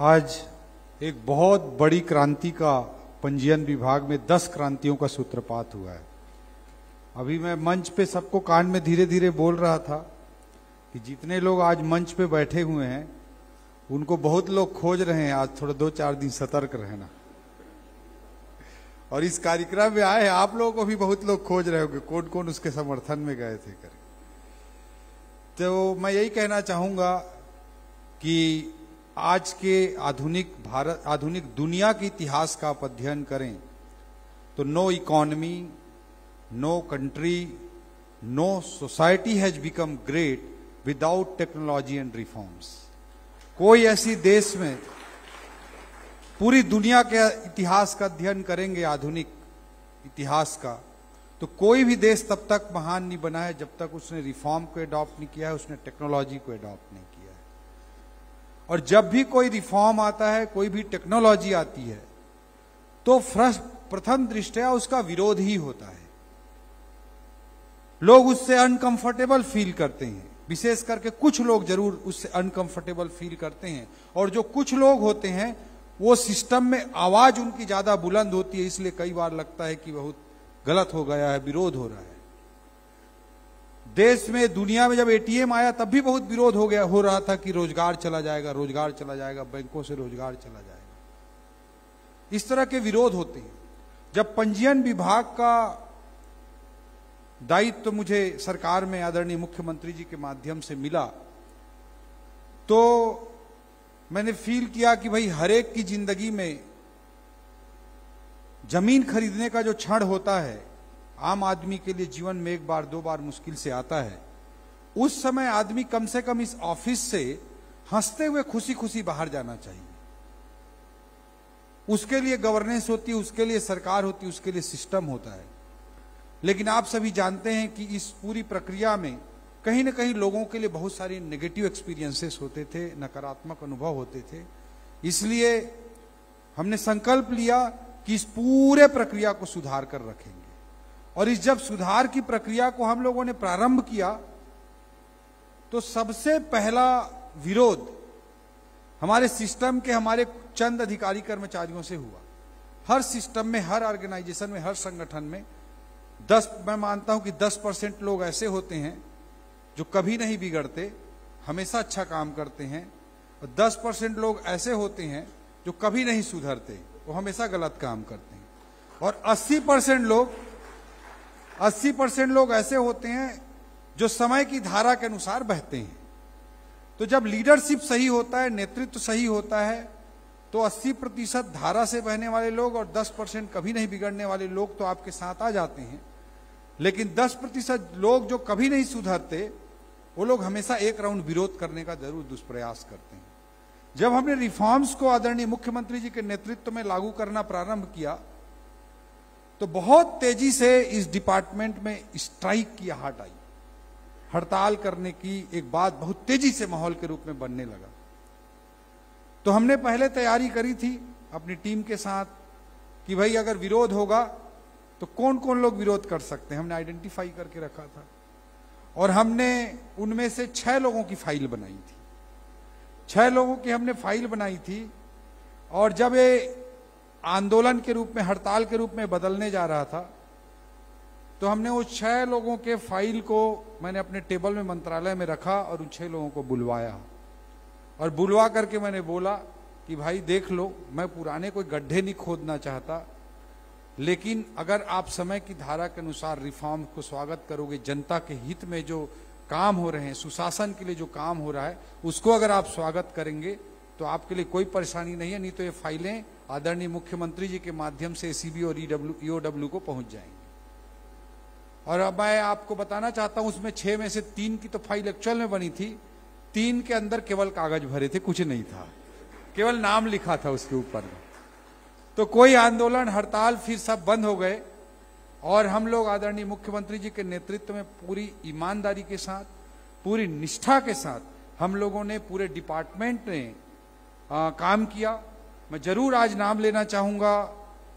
आज एक बहुत बड़ी क्रांति का पंजीयन विभाग में 10 क्रांतियों का सूत्रपात हुआ है। अभी मैं मंच पे सबको कान में धीरे धीरे बोल रहा था कि जितने लोग आज मंच पे बैठे हुए हैं उनको बहुत लोग खोज रहे हैं। आज थोड़ा 2-4 दिन सतर्क रहना। और इस कार्यक्रम में आए हैं आप लोगों को भी बहुत लोग खोज रहे होंगे, कौन कौन उसके समर्थन में गए थे करे। तो मैं यही कहना चाहूंगा कि आज के आधुनिक दुनिया के इतिहास का आप अध्ययन करें तो no economy, no country, no society has become great without technology and reforms. कोई ऐसी देश में पूरी दुनिया के इतिहास का अध्ययन करेंगे, आधुनिक इतिहास का, तो कोई भी देश तब तक महान नहीं बना है जब तक उसने रिफॉर्म को अडॉप्ट नहीं किया है, उसने टेक्नोलॉजी को अडॉप्ट नहीं किया है। और जब भी कोई रिफॉर्म आता है, कोई भी टेक्नोलॉजी आती है, तो प्रथम दृष्टया उसका विरोध ही होता है। लोग उससे अनकंफर्टेबल फील करते हैं, विशेष करके कुछ लोग जरूर उससे अनकंफर्टेबल फील करते हैं। और जो कुछ लोग होते हैं वो सिस्टम में आवाज उनकी ज्यादा बुलंद होती है, इसलिए कई बार लगता है कि बहुत गलत हो गया है, विरोध हो रहा है। देश में, दुनिया में जब एटीएम आया तब भी बहुत विरोध हो रहा था कि रोजगार चला जाएगा, रोजगार चला जाएगा, बैंकों से रोजगार चला जाएगा। इस तरह के विरोध होते हैं। जब पंजीयन विभाग का दायित्व तो मुझे सरकार में आदरणीय मुख्यमंत्री जी के माध्यम से मिला, तो मैंने फील किया कि भाई हर एक की जिंदगी में जमीन खरीदने का जो क्षण होता है, आम आदमी के लिए जीवन में 1 बार 2 बार मुश्किल से आता है। उस समय आदमी कम से कम इस ऑफिस से हंसते हुए खुशी खुशी बाहर जाना चाहिए। उसके लिए गवर्नेंस होती है, उसके लिए सरकार होती है, उसके लिए सिस्टम होता है। लेकिन आप सभी जानते हैं कि इस पूरी प्रक्रिया में कहीं ना कहीं लोगों के लिए बहुत सारे नेगेटिव एक्सपीरियंसेस होते थे, नकारात्मक अनुभव होते थे। इसलिए हमने संकल्प लिया कि इस पूरे प्रक्रिया को सुधार कर रखेंगे। और इस जब सुधार की प्रक्रिया को हम लोगों ने प्रारंभ किया तो सबसे पहला विरोध हमारे सिस्टम के हमारे चंद अधिकारी कर्मचारियों से हुआ। हर सिस्टम में, हर ऑर्गेनाइजेशन में, हर संगठन में मैं मानता हूं कि 10% लोग ऐसे होते हैं जो कभी नहीं बिगड़ते, हमेशा अच्छा काम करते हैं। और 10% लोग ऐसे होते हैं जो कभी नहीं सुधरते, वो हमेशा गलत काम करते हैं। और 80% लोग ऐसे होते हैं जो समय की धारा के अनुसार बहते हैं। तो जब लीडरशिप सही होता है, नेतृत्व सही होता है, तो 80% धारा से बहने वाले लोग और 10% कभी नहीं बिगड़ने वाले लोग तो आपके साथ आ जाते हैं। लेकिन 10% लोग जो कभी नहीं सुधरते, वो लोग हमेशा एक राउंड विरोध करने का जरूर दुष्प्रयास करते हैं। जब हमने रिफॉर्म्स को आदरणीय मुख्यमंत्री जी के नेतृत्व में लागू करना प्रारंभ किया तो बहुत तेजी से इस डिपार्टमेंट में स्ट्राइक की आहट आई। हड़ताल करने की एक बात बहुत तेजी से माहौल के रूप में बनने लगा। तो हमने पहले तैयारी करी थी अपनी टीम के साथ कि भाई अगर विरोध होगा तो कौन कौन लोग विरोध कर सकते हैं। हमने आइडेंटिफाई करके रखा था और हमने उनमें से 6 लोगों की फाइल बनाई थी। 6 लोगों की हमने फाइल बनाई थी। और जब ये आंदोलन के रूप में, हड़ताल के रूप में बदलने जा रहा था, तो हमने उस 6 लोगों के फाइल को मैंने अपने टेबल में मंत्रालय में रखा और उन 6 लोगों को बुलवाया। और बुलवा करके मैंने बोला कि भाई देख लो, मैं पुराने कोई गड्ढे नहीं खोदना चाहता, लेकिन अगर आप समय की धारा के अनुसार रिफॉर्म को स्वागत करोगे, जनता के हित में जो काम हो रहे हैं, सुशासन के लिए जो काम हो रहा है, उसको अगर आप स्वागत करेंगे तो आपके लिए कोई परेशानी नहीं है। नहीं तो ये फाइलें आदरणीय मुख्यमंत्री जी के माध्यम से एसीबी और ईओडब्ल्यू को पहुंच जाएंगी। और अब मैं आपको बताना चाहता हूं, उसमें 6 में से 3 की तो फाइल एक्चुअल में बनी थी। 3 के अंदर केवल कागज भरे थे, कुछ नहीं था, केवल नाम लिखा था उसके ऊपर। तो कोई आंदोलन, हड़ताल, फिर सब बंद हो गए। और हम लोग आदरणीय मुख्यमंत्री जी के नेतृत्व में पूरी ईमानदारी के साथ, पूरी निष्ठा के साथ हम लोगों ने, पूरे डिपार्टमेंट ने काम किया। मैं जरूर आज नाम लेना चाहूंगा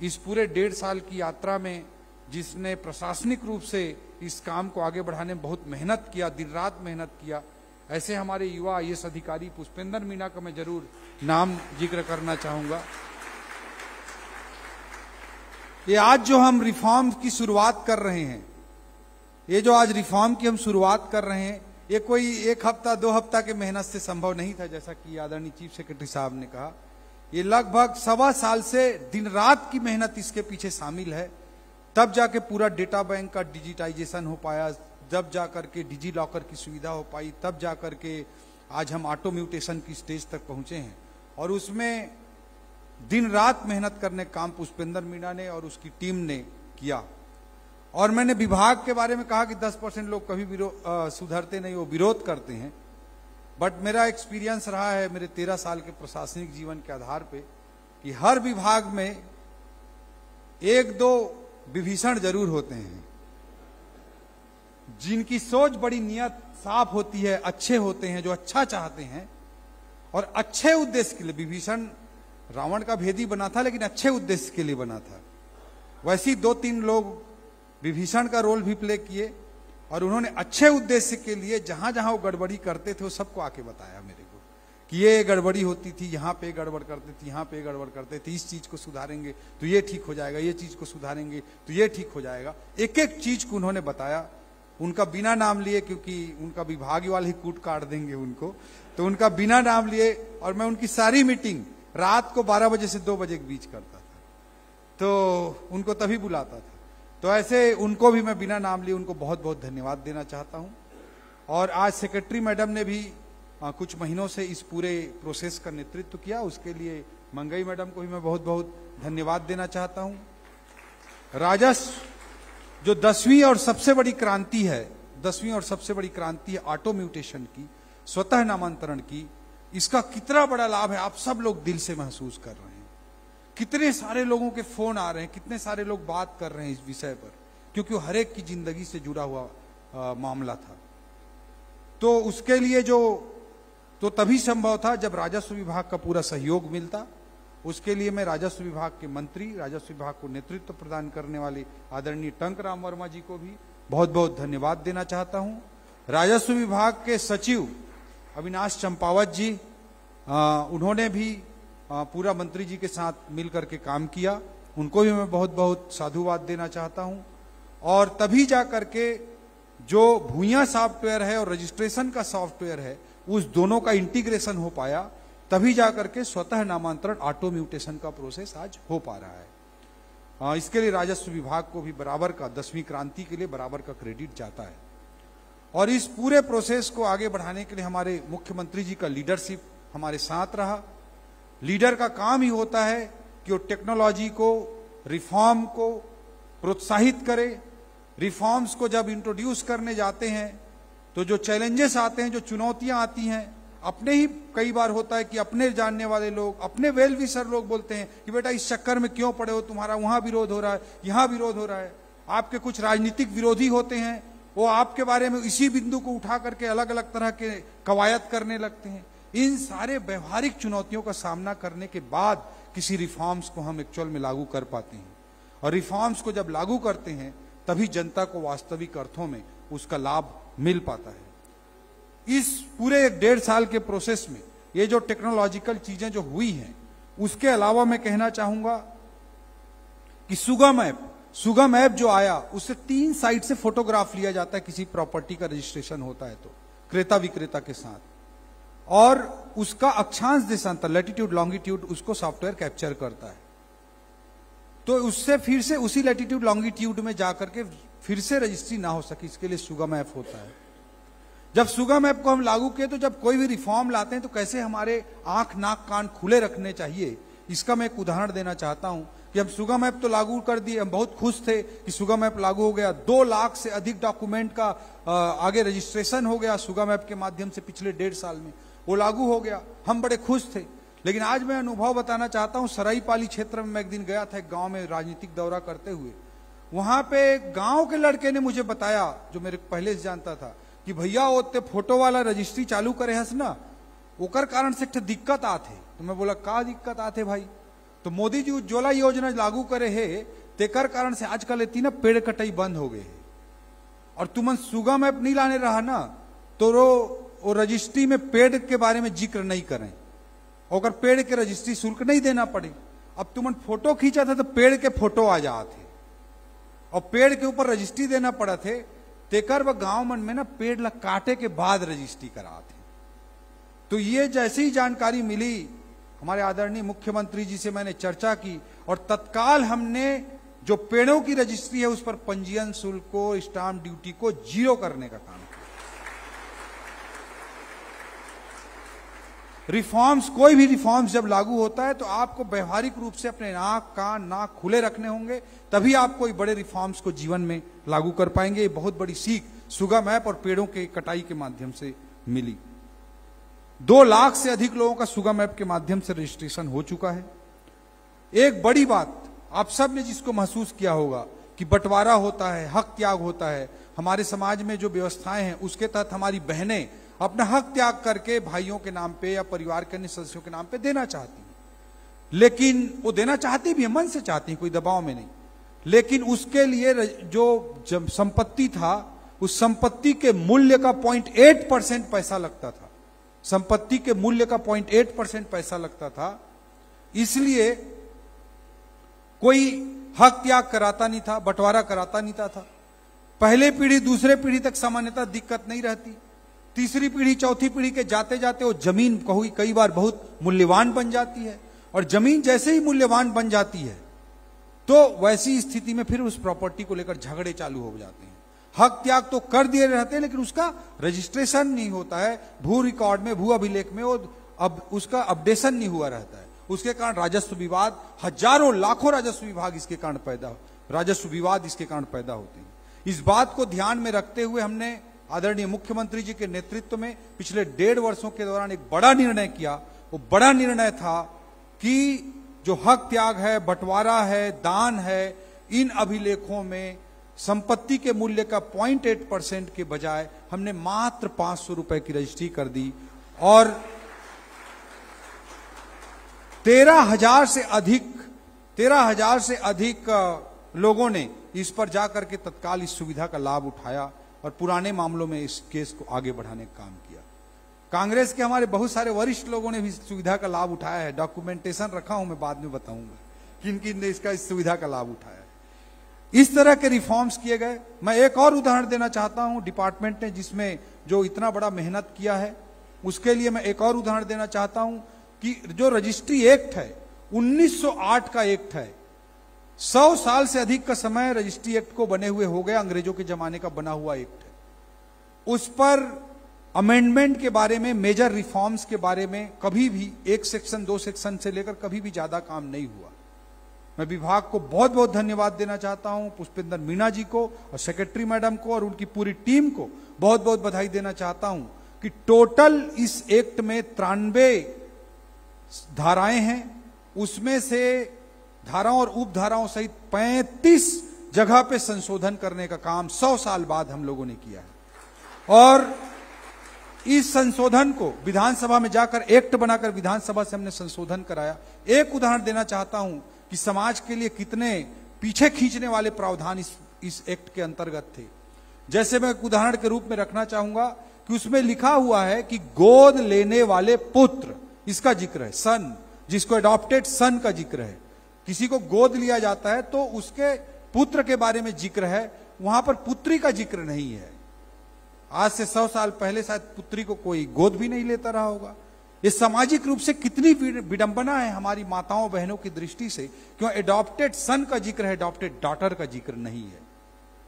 इस पूरे 1.5 साल की यात्रा में जिसने प्रशासनिक रूप से इस काम को आगे बढ़ाने में बहुत मेहनत किया, दिन रात मेहनत किया। ऐसे हमारे युवा आईएएस अधिकारी पुष्पेंद्र मीणा का मैं जरूर नाम जिक्र करना चाहूंगा। ये आज जो हम रिफॉर्म की शुरुआत कर रहे हैं, ये जो आज रिफॉर्म की हम शुरुआत कर रहे हैं, ये कोई एक हफ्ता 2 हफ्ता के मेहनत से संभव नहीं था। जैसा कि आदरणीय चीफ सेक्रेटरी साहब ने कहा, ये लगभग 1.25 साल से दिन रात की मेहनत इसके पीछे शामिल है। तब जाके पूरा डेटा बैंक का डिजिटाइजेशन हो पाया, जब जाकर के डिजी लॉकर की सुविधा हो पाई, तब जाकर के आज हम ऑटो म्यूटेशन की स्टेज तक पहुंचे हैं। और उसमें दिन रात मेहनत करने का काम पुष्पेंद्र मीणा ने और उसकी टीम ने किया। और मैंने विभाग के बारे में कहा कि 10% लोग कभी सुधरते नहीं, वो विरोध करते हैं। बट मेरा एक्सपीरियंस रहा है मेरे 13 साल के प्रशासनिक जीवन के आधार पे कि हर विभाग में 1-2 विभीषण जरूर होते हैं, जिनकी सोच बड़ी नियत साफ होती है, अच्छे होते हैं, जो अच्छा चाहते हैं और अच्छे उद्देश्य के लिए। विभीषण रावण का भेदी बना था, लेकिन अच्छे उद्देश्य के लिए बना था। वैसे 2-3 लोग विभीषण का रोल भी प्ले किए और उन्होंने अच्छे उद्देश्य के लिए जहां जहां वो गड़बड़ी करते थे वो सबको आके बताया मेरे को कि ये गड़बड़ी होती थी, यहाँ पे गड़बड़ करते थे, यहाँ पे गड़बड़ करते थे, इस चीज को सुधारेंगे तो ये ठीक हो जाएगा, ये चीज को सुधारेंगे तो ये ठीक हो जाएगा। एक एक चीज को उन्होंने बताया, उनका बिना नाम लिए, क्योंकि उनका विभाग वाले ही कूट काट देंगे उनको, तो उनका बिना नाम लिए। और मैं उनकी सारी मीटिंग रात को 12 बजे से 2 बजे के बीच करता था, तो उनको तभी बुलाता था। तो ऐसे उनको भी मैं बिना नाम लिए उनको बहुत बहुत धन्यवाद देना चाहता हूं। और आज सेक्रेटरी मैडम ने भी कुछ महीनों से इस पूरे प्रोसेस का नेतृत्व किया, उसके लिए मंगई मैडम को भी मैं बहुत बहुत धन्यवाद देना चाहता हूं। राजस्व जो 10वीं और सबसे बड़ी क्रांति है, 10वीं और सबसे बड़ी क्रांति है ऑटो म्यूटेशन की, स्वतः नामांतरण की, इसका कितना बड़ा लाभ है आप सब लोग दिल से महसूस कर रहे हैं। कितने सारे लोगों के फोन आ रहे हैं, कितने सारे लोग बात कर रहे हैं इस विषय पर, क्योंकि वो हर एक की जिंदगी से जुड़ा हुआ मामला था। तो उसके लिए तो तभी संभव था जब राजस्व विभाग का पूरा सहयोग मिलता। उसके लिए मैं राजस्व विभाग के मंत्री, राजस्व विभाग को नेतृत्व प्रदान करने वाले आदरणीय टंकराम वर्मा जी को भी बहुत बहुत धन्यवाद देना चाहता हूं। राजस्व विभाग के सचिव अविनाश चंपावत जी, उन्होंने भी पूरा मंत्री जी के साथ मिलकर के काम किया, उनको भी मैं बहुत बहुत साधुवाद देना चाहता हूं। और तभी जा करके जो भूया सॉफ्टवेयर है और रजिस्ट्रेशन का सॉफ्टवेयर है, उस दोनों का इंटीग्रेशन हो पाया, तभी जाकर के स्वतः नामांतरण ऑटो म्यूटेशन का प्रोसेस आज हो पा रहा है। इसके लिए राजस्व विभाग को भी बराबर का 10वीं क्रांति के लिए बराबर का क्रेडिट जाता है। और इस पूरे प्रोसेस को आगे बढ़ाने के लिए हमारे मुख्यमंत्री जी का लीडरशिप हमारे साथ रहा। लीडर का काम ही होता है कि वो टेक्नोलॉजी को, रिफॉर्म को प्रोत्साहित करे। रिफॉर्म्स को जब इंट्रोड्यूस करने जाते हैं तो जो चैलेंजेस आते हैं, जो चुनौतियां आती हैं, अपने ही कई बार होता है कि अपने जानने वाले लोग, अपने वेल विशर लोग बोलते हैं कि बेटा इस चक्कर में क्यों पड़े हो, तुम्हारा वहां विरोध हो रहा है, यहां विरोध हो रहा है। आपके कुछ राजनीतिक विरोधी होते हैं, वो आपके बारे में इसी बिंदु को उठा करके अलग अलग तरह के कवायद करने लगते हैं। इन सारे व्यवहारिक चुनौतियों का सामना करने के बाद किसी रिफॉर्म्स को हम एक्चुअल में लागू कर पाते हैं। और रिफॉर्म्स को जब लागू करते हैं तभी जनता को वास्तविक अर्थों में उसका लाभ मिल पाता है। इस पूरे 1.5 साल के प्रोसेस में ये जो टेक्नोलॉजिकल चीजें जो हुई हैं, उसके अलावा मैं कहना चाहूंगा कि सुगम ऐप जो आया, उससे 3 साइड से फोटोग्राफ लिया जाता है किसी प्रॉपर्टी का रजिस्ट्रेशन होता है तो क्रेता विक्रेता के साथ, और उसका अक्षांश देशांतर, लैटिट्यूड लॉन्गिट्यूड, उसको सॉफ्टवेयर कैप्चर करता है। तो उससे फिर से उसी लैटिट्यूड लॉन्गिट्यूड में जाकर के फिर से रजिस्ट्री ना हो सके, इसके लिए सुगम ऐप होता है। जब सुगम ऐप को हम लागू किए तो जब कोई भी रिफॉर्म लाते हैं तो कैसे हमारे आंख नाक कान खुले रखने चाहिए, इसका मैं एक उदाहरण देना चाहता हूं कि हम सुगम ऐप तो लागू कर दिए, हम बहुत खुश थे कि सुगम ऐप लागू हो गया। 2 लाख से अधिक डॉक्यूमेंट का आगे रजिस्ट्रेशन हो गया सुगम ऐप के माध्यम से पिछले 1.5 साल में, वो लागू हो गया, हम बड़े खुश थे। लेकिन आज मैं अनुभव बताना चाहता हूं, सराईपाली क्षेत्र में मैं एक दिन गया था, एक गांव में राजनीतिक दौरा करते हुए। वहां पे गांव के लड़के ने मुझे बताया, जो मेरे पहले से जानता था, कि भैया ओते फोटो वाला रजिस्ट्री चालू करे हस ना, ओकर कारण से एक दिक्कत आते। तो मैं बोला का दिक्कत आते भाई? तो मोदी जी उज्ज्वला योजना लागू करे है, तेकर कारण से आजकल इतनी ना पेड़ कटाई बंद हो गए है। और तुमन सुगम ऐप नहीं लाने रहा ना, तो वो रजिस्ट्री में पेड़ के बारे में जिक्र नहीं करें, अगर पेड़ के रजिस्ट्री शुल्क नहीं देना पड़े। अब तुमन फोटो खींचा था तो पेड़ के फोटो आ जाते और पेड़ के ऊपर रजिस्ट्री देना पड़ा थे, तेकर व गांव मन में ना पेड़ ला काटे के बाद रजिस्ट्री कराते। तो ये जैसी ही जानकारी मिली हमारे आदरणीय मुख्यमंत्री जी से मैंने चर्चा की और तत्काल हमने जो पेड़ों की रजिस्ट्री है उस पर पंजीयन शुल्क को, स्टाम्प ड्यूटी को 0 करने का काम किया। रिफॉर्म्स, कोई भी रिफॉर्म्स जब लागू होता है तो आपको व्यवहारिक रूप से अपने नाक कान नाक खुले रखने होंगे, तभी आप कोई बड़े रिफॉर्म्स को जीवन में लागू कर पाएंगे। ये बहुत बड़ी सीख सुगम ऐप और पेड़ों के कटाई के माध्यम से मिली। 2 लाख से अधिक लोगों का सुगम ऐप के माध्यम से रजिस्ट्रेशन हो चुका है। एक बड़ी बात आप सब ने जिसको महसूस किया होगा कि बंटवारा होता है, हक त्याग होता है। हमारे समाज में जो व्यवस्थाएं हैं उसके तहत हमारी बहनें अपना हक त्याग करके भाइयों के नाम पे या परिवार के अन्य सदस्यों के नाम पे देना चाहती हैं, लेकिन वो देना चाहती भी है, मन से चाहती हैं, कोई दबाव में नहीं। लेकिन उसके लिए जो जब संपत्ति था उस संपत्ति के मूल्य का 0.8% पैसा लगता था, संपत्ति के मूल्य का 0.8% पैसा लगता था। इसलिए कोई हक त्याग कराता नहीं था, बंटवारा कराता नहीं था। पहले पीढ़ी दूसरे पीढ़ी तक सामान्यतः दिक्कत नहीं रहती, तीसरी पीढ़ी चौथी पीढ़ी के जाते जाते वो जमीन कई बार बहुत मूल्यवान बन जाती है, और जमीन जैसे ही मूल्यवान बन जाती है तो वैसी स्थिति में फिर उस प्रॉपर्टी को लेकर झगड़े चालू हो जाते हैं। हक त्याग तो कर दिए रहते हैं लेकिन उसका रजिस्ट्रेशन नहीं होता है, भू रिकॉर्ड में, भू अभिलेख में वो अब उसका अपडेशन नहीं हुआ रहता है। उसके कारण राजस्व विवाद, हजारों लाखों राजस्व विभाग इसके कारण राजस्व विवाद इसके कारण पैदा होते हैं। इस बात को ध्यान में रखते हुए हमने आदरणीय मुख्यमंत्री जी के नेतृत्व में पिछले 1.5 वर्षों के दौरान एक बड़ा निर्णय किया। वो बड़ा निर्णय था कि जो हक त्याग है, बंटवारा है, दान है, इन अभिलेखों में संपत्ति के मूल्य का 0.8% के बजाय हमने मात्र 500 रुपए की रजिस्ट्री कर दी और 13,000 से अधिक लोगों ने इस पर जाकर के तत्काल इस सुविधा का लाभ उठाया और पुराने मामलों में इस केस को आगे बढ़ाने का काम किया। कांग्रेस के हमारे बहुत सारे वरिष्ठ लोगों ने भी इस सुविधा का लाभ उठाया है। डॉक्यूमेंटेशन रखा हूं, मैं बाद में बताऊंगा किन किन ने इस सुविधा का लाभ उठाया है। इस तरह के रिफॉर्म्स किए गए। मैं एक और उदाहरण देना चाहता हूं, डिपार्टमेंट ने जिसमें जो इतना बड़ा मेहनत किया है उसके लिए मैं एक और उदाहरण देना चाहता हूं कि जो रजिस्ट्री एक्ट है 1908 का एक्ट है, 100 साल से अधिक का समय रजिस्ट्री एक्ट को बने हुए हो गया, अंग्रेजों के जमाने का बना हुआ एक्ट है। उस पर अमेंडमेंट के बारे में, मेजर रिफॉर्म्स के बारे में कभी भी 1 सेक्शन 2 सेक्शन से लेकर कभी भी ज्यादा काम नहीं हुआ। मैं विभाग को बहुत बहुत धन्यवाद देना चाहता हूं, पुष्पेंद्र मीणा जी को और सेक्रेटरी मैडम को और उनकी पूरी टीम को बहुत बहुत बधाई देना चाहता हूं कि टोटल इस एक्ट में 93 धाराएं हैं, उसमें से धाराओं और उपधाराओं सहित 35 जगह पे संशोधन करने का काम 100 साल बाद हम लोगों ने किया है। और इस संशोधन को विधानसभा में जाकर एक्ट बनाकर विधानसभा से हमने संशोधन कराया। एक उदाहरण देना चाहता हूं कि समाज के लिए कितने पीछे खींचने वाले प्रावधान इस एक्ट के अंतर्गत थे। जैसे मैं एक उदाहरण के रूप में रखना चाहूंगा कि उसमें लिखा हुआ है कि गोद लेने वाले पुत्र, इसका जिक्र है, सन, जिसको एडॉप्टेड सन का जिक्र है। किसी को गोद लिया जाता है तो उसके पुत्र के बारे में जिक्र है, वहां पर पुत्री का जिक्र नहीं है। आज से 100 साल पहले शायद पुत्री को कोई गोद भी नहीं लेता रहा होगा। ये सामाजिक रूप से कितनी विडंबना है हमारी माताओं बहनों की दृष्टि से, क्यों एडॉप्टेड सन का जिक्र है, एडॉप्टेड डॉटर का जिक्र नहीं है।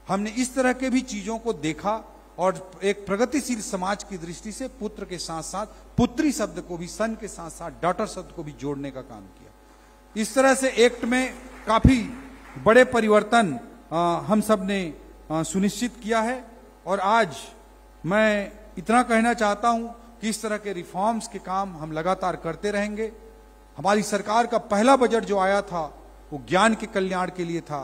हमने इस तरह के भी चीजों को देखा और एक प्रगतिशील समाज की दृष्टि से पुत्र के साथ साथ पुत्री शब्द को भी, सन के साथ साथ डॉटर शब्द को भी जोड़ने का काम किया। इस तरह से एक्ट में काफी बड़े परिवर्तन हम सब ने सुनिश्चित किया है। और आज मैं इतना कहना चाहता हूं कि इस तरह के रिफॉर्म्स के काम हम लगातार करते रहेंगे। हमारी सरकार का पहला बजट जो आया था वो ज्ञान के कल्याण के लिए था।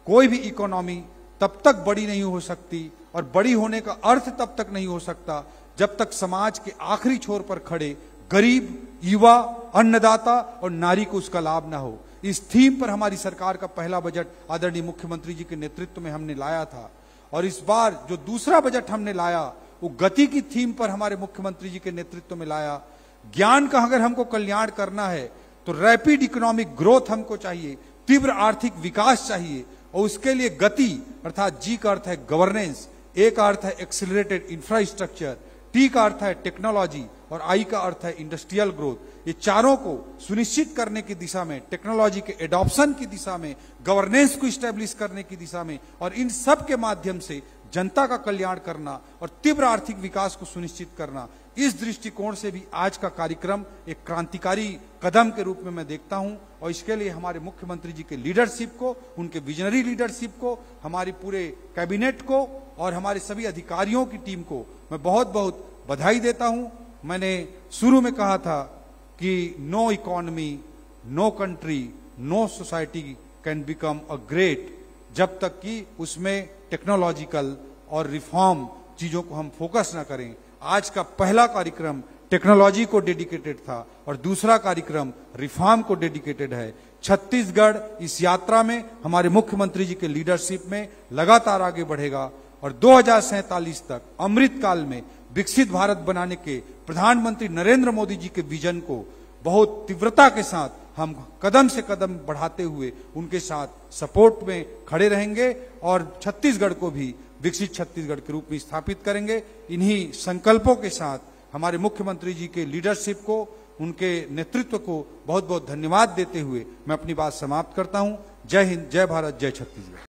कोई भी इकोनॉमी तब तक बड़ी नहीं हो सकती और बड़ी होने का अर्थ तब तक नहीं हो सकता जब तक समाज के आखिरी छोर पर खड़े गरीब, युवा, अन्नदाता और नारी को उसका लाभ ना हो। इस थीम पर हमारी सरकार का पहला बजट आदरणीय मुख्यमंत्री जी के नेतृत्व में हमने लाया था। और इस बार जो दूसरा बजट हमने लाया वो गति की थीम पर हमारे मुख्यमंत्री जी के नेतृत्व में लाया। ज्ञान का अगर हमको कल्याण करना है तो रैपिड इकोनॉमिक ग्रोथ हमको चाहिए, तीव्र आर्थिक विकास चाहिए, और उसके लिए गति अर्थात जी का अर्थ है गवर्नेंस, ए का अर्थ है एक्सिलरेटेड इंफ्रास्ट्रक्चर, टी का अर्थ है टेक्नोलॉजी और आई का अर्थ है इंडस्ट्रियल ग्रोथ। ये चारों को सुनिश्चित करने की दिशा में, टेक्नोलॉजी के एडॉप्शन की दिशा में, गवर्नेंस को स्टैब्लिश करने की दिशा में, और इन सब के माध्यम से जनता का कल्याण करना और तीव्र आर्थिक विकास को सुनिश्चित करना, इस दृष्टिकोण से भी आज का कार्यक्रम एक क्रांतिकारी कदम के रूप में मैं देखता हूं। और इसके लिए हमारे मुख्यमंत्री जी के लीडरशिप को, उनके विजनरी लीडरशिप को, हमारी पूरे कैबिनेट को और हमारे सभी अधिकारियों की टीम को मैं बहुत बहुत बधाई देता हूं। मैंने शुरू में कहा था कि no economy, no country, no society can become a great जब तक कि उसमें टेक्नोलॉजिकल और रिफॉर्म चीजों को हम फोकस ना करें। आज का पहला कार्यक्रम टेक्नोलॉजी को डेडिकेटेड था और दूसरा कार्यक्रम रिफॉर्म को डेडिकेटेड है। छत्तीसगढ़ इस यात्रा में हमारे मुख्यमंत्री जी के लीडरशिप में लगातार आगे बढ़ेगा और 2047 तक अमृत काल में विकसित भारत बनाने के प्रधानमंत्री नरेंद्र मोदी जी के विजन को बहुत तीव्रता के साथ हम कदम से कदम बढ़ाते हुए उनके साथ सपोर्ट में खड़े रहेंगे और छत्तीसगढ़ को भी विकसित छत्तीसगढ़ के रूप में स्थापित करेंगे। इन्हीं संकल्पों के साथ हमारे मुख्यमंत्री जी के लीडरशिप को, उनके नेतृत्व को बहुत बहुत धन्यवाद देते हुए मैं अपनी बात समाप्त करता हूं। जय हिंद, जय भारत, जय छत्तीसगढ़।